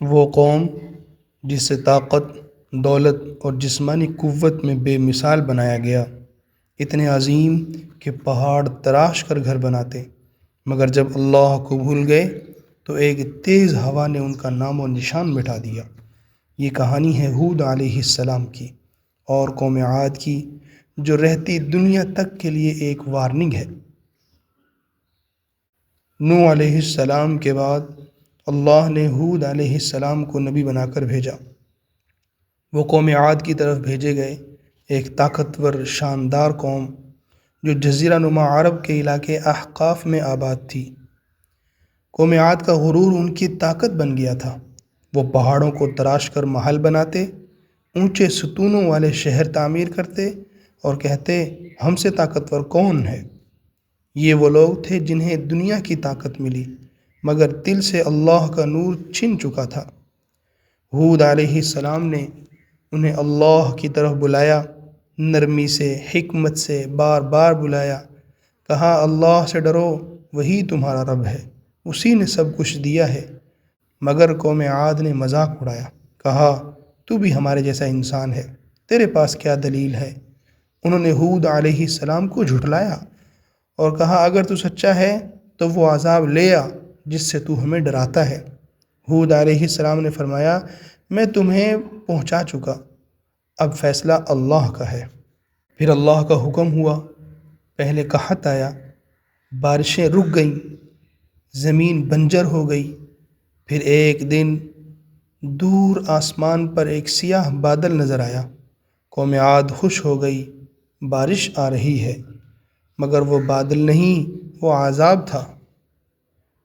وہ قوم جسے طاقت، دولت اور جسمانی قوت میں بے مثال بنایا گیا، اتنے عظیم کہ پہاڑ تراش کر گھر بناتے، مگر جب اللہ کو بھول گئے تو ایک تیز ہوا نے ان کا نام و نشان مٹا دیا۔ یہ کہانی ہے ہود علیہ السلام کی اور قوم عاد کی، جو رہتی دنیا تک کے لیے ایک وارننگ ہے۔ نوح علیہ السلام کے بعد اللہ نے ہود علیہ السلام کو نبی بنا کر بھیجا۔ وہ قوم عاد کی طرف بھیجے گئے، ایک طاقتور شاندار قوم جو جزیرہ نما عرب کے علاقے احقاف میں آباد تھی۔ قوم عاد کا غرور ان کی طاقت بن گیا تھا۔ وہ پہاڑوں کو تراش کر محل بناتے، اونچے ستونوں والے شہر تعمیر کرتے اور کہتے ہم سے طاقتور کون ہے۔ یہ وہ لوگ تھے جنہیں دنیا کی طاقت ملی، مگر دل سے اللہ کا نور چھن چکا تھا۔ ہود علیہ السلام نے انہیں اللہ کی طرف بلایا، نرمی سے، حکمت سے بار بار بلایا، کہا اللہ سے ڈرو، وہی تمہارا رب ہے، اسی نے سب کچھ دیا ہے۔ مگر قوم عاد نے مذاق اڑایا، کہا تو بھی ہمارے جیسا انسان ہے، تیرے پاس کیا دلیل ہے؟ انہوں نے ہود علیہ السلام کو جھٹلایا اور کہا اگر تو سچا ہے تو وہ عذاب لے آ جس سے تو ہمیں ڈراتا ہے۔ ہود علیہ السلام نے فرمایا میں تمہیں پہنچا چکا، اب فیصلہ اللہ کا ہے۔ پھر اللہ کا حکم ہوا، پہلے قحط آیا، بارشیں رک گئیں، زمین بنجر ہو گئی۔ پھر ایک دن دور آسمان پر ایک سیاہ بادل نظر آیا۔ قوم عاد خوش ہو گئی، بارش آ رہی ہے، مگر وہ بادل نہیں، وہ عذاب تھا۔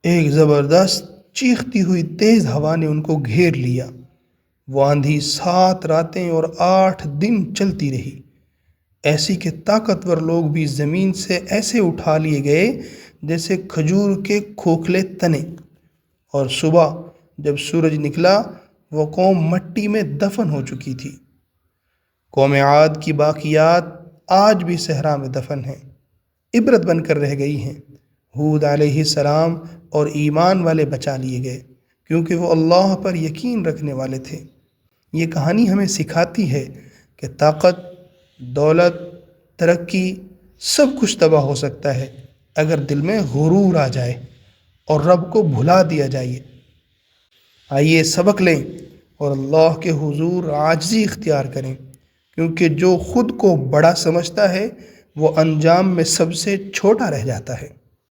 ایک زبردست چیختی ہوئی تیز ہوا نے ان کو گھیر لیا۔ وہ آندھی 7 راتیں اور 8 دن چلتی رہی، ایسی کہ طاقتور لوگ بھی زمین سے ایسے اٹھا لیے گئے جیسے کھجور کے کھوکھلے تنے، اور صبح جب سورج نکلا وہ قوم مٹی میں دفن ہو چکی تھی۔ قوم عاد کی باقیات آج بھی صحرا میں دفن ہیں، عبرت بن کر رہ گئی ہیں۔ ہود علیہ السلام اور ایمان والے بچا لیے گئے کیونکہ وہ اللہ پر یقین رکھنے والے تھے۔ یہ کہانی ہمیں سکھاتی ہے کہ طاقت، دولت، ترقی سب کچھ تباہ ہو سکتا ہے اگر دل میں غرور آ جائے اور رب کو بھلا دیا جائے۔ آئیے سبق لیں اور اللہ کے حضور عاجزی اختیار کریں، کیونکہ جو خود کو بڑا سمجھتا ہے وہ انجام میں سب سے چھوٹا رہ جاتا ہے۔